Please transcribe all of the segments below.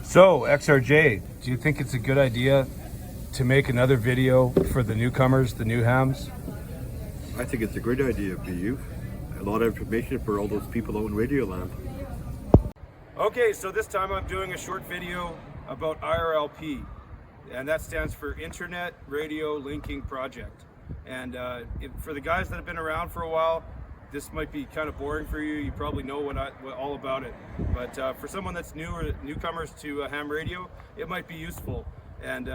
So, XRJ, do you think it's a good idea to make another video for the newcomers, the new hams? I think it's a great idea for you. A lot of information for all those people out in Radio Land. Okay, so this time I'm doing a short video about IRLP, and that stands for Internet Radio Linking Project. And for the guys that have been around for a while, this might be kind of boring for you. You probably know what all about it. But for someone that's new or newcomers to ham radio, it might be useful. And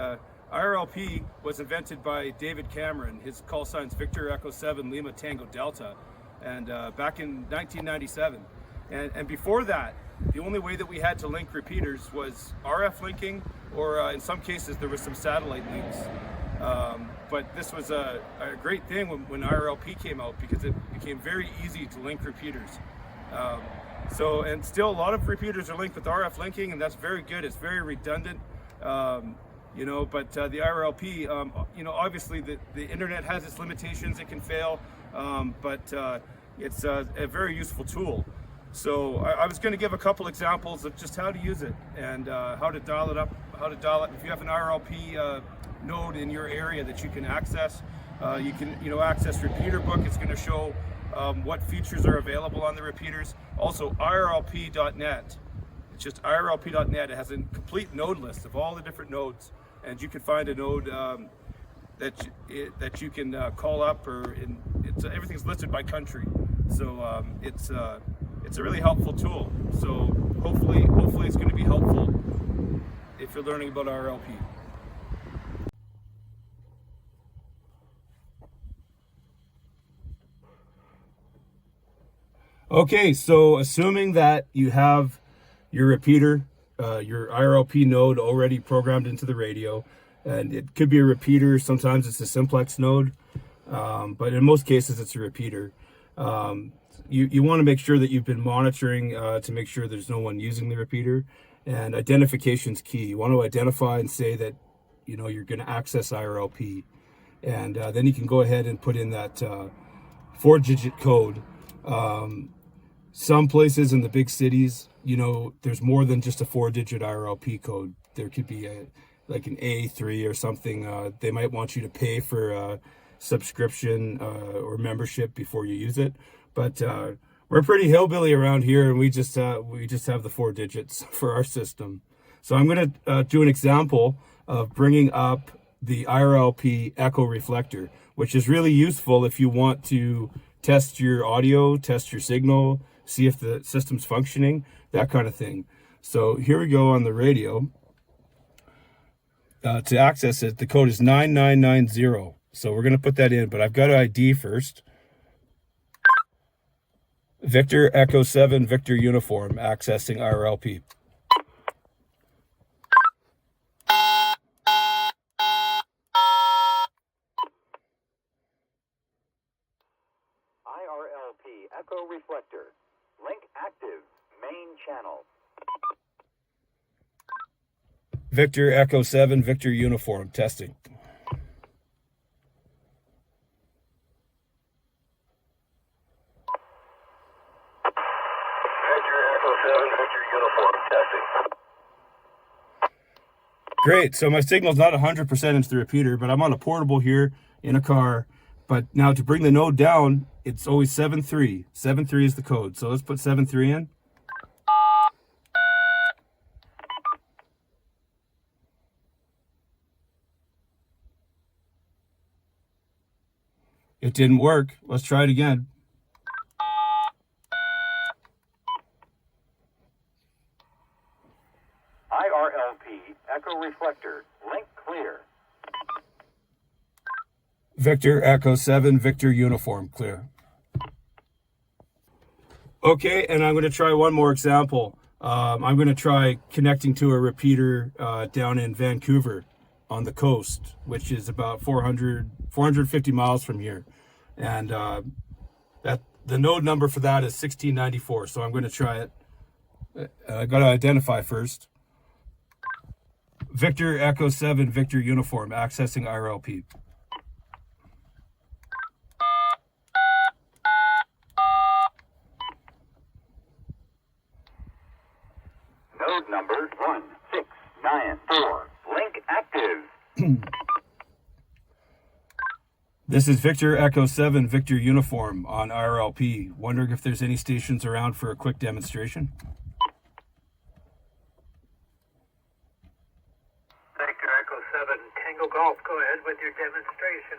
IRLP was invented by David Cameron. His call sign's Victor Echo 7 Lima Tango Delta, and back in 1997. And before that, the only way that we had to link repeaters was RF linking, or in some cases there was some satellite links. But this was a great thing when IRLP came out, because it became very easy to link repeaters. And still a lot of repeaters are linked with RF linking, and that's very good. It's very redundant, but the IRLP, obviously the internet has its limitations. It can fail, but it's a very useful tool. So I was going to give a couple examples of just how to use it and how to dial it up, how to dial it. If you have an IRLP node in your area that you can access, you can access repeater book. It's going to show what features are available on the repeaters. Also IRLP.net. It's just IRLP.net. It has a complete node list of all the different nodes, and you can find a node that you can call up, or everything's listed by country. So it's a really helpful tool. So hopefully it's going to be helpful if you're learning about IRLP. Okay, so assuming that you have your repeater, your IRLP node already programmed into the radio, and it could be a repeater, sometimes it's a simplex node, but in most cases it's a repeater. You want to make sure that you've been monitoring to make sure there's no one using the repeater, and identification's key. You want to identify and say that you're going to access IRLP, and then you can go ahead and put in that 4-digit code. Some places in the big cities, there's more than just a 4-digit IRLP code. There could be like an A3 or something. They might want you to pay for a subscription or membership before you use it. But we're pretty hillbilly around here, and we just have the 4 digits for our system. So I'm going to do an example of bringing up the IRLP echo reflector, which is really useful if you want to test your audio, test your signal, see if the system's functioning, that kind of thing. So here we go on the radio. To access it, the code is 9990. So we're going to put that in, but I've got to ID first. Victor Echo 7 Victor Uniform, accessing IRLP. IRLP Echo Reflector. Link active. Main channel. Victor Echo 7 Victor Uniform, testing. Great, so my signal's not 100% into the repeater, but I'm on a portable here in a car. But now to bring the node down, it's always 7.3. 7.3 is the code, so let's put 7.3 in. It didn't work. Let's try it again. IRLP Echo Reflector. Link clear. Victor Echo 7 Victor Uniform, clear. Okay, and I'm going to try one more example. I'm going to try connecting to a repeater down in Vancouver on the coast, which is about 450 miles from here. And the node number for that is 1694. So I'm going to try it. I got to identify first. Victor Echo 7 Victor Uniform, accessing IRLP. Node number 1, 6, 694. Link active. This is Victor Echo 7, Victor Uniform on IRLP. Wondering if there's any stations around for a quick demonstration. Victor Echo 7, Tango Golf, go ahead with your demonstration.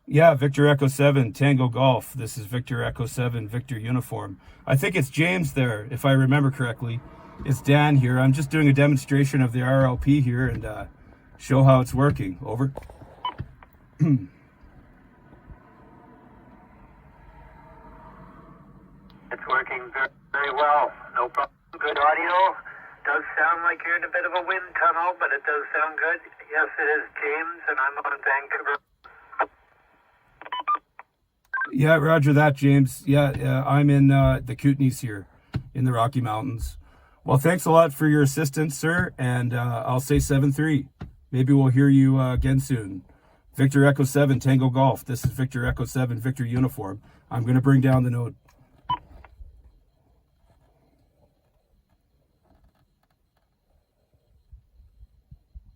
Yeah, Victor Echo 7, Tango Golf. This is Victor Echo 7, Victor Uniform. I think it's James there, if I remember correctly. It's Dan here. I'm just doing a demonstration of the IRLP here and show how it's working. Over. It's working very, very well. No problem. Good audio. Does sound like you're in a bit of a wind tunnel, but it does sound good. Yes, it is James, and I'm on Vancouver. Yeah, roger that, James. Yeah, I'm in the Kootenays here in the Rocky Mountains. Well, thanks a lot for your assistance, sir, and I'll say 7-3. Maybe we'll hear you again soon. Victor Echo 7, Tango Golf. This is Victor Echo 7, Victor Uniform. I'm going to bring down the node.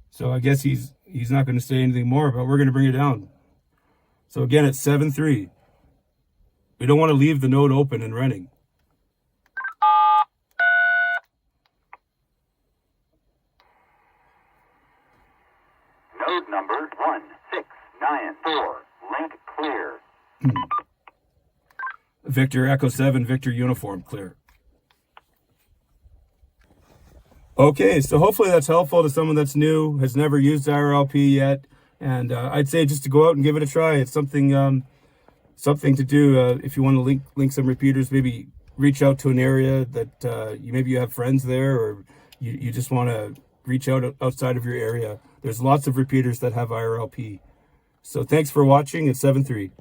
So I guess he's not going to say anything more, but we're going to bring it down. So again, it's 7-3. We don't want to leave the node open and running. Node number 1694. Link clear. Victor Echo 7, Victor Uniform, clear. Okay, so hopefully that's helpful to someone that's new, has never used IRLP yet. And I'd say just to go out and give it a try. It's something something to do. If you want to link some repeaters, maybe reach out to an area that maybe you have friends there, or you just want to reach out outside of your area. There's lots of repeaters that have IRLP. So thanks for watching. It's 7-3.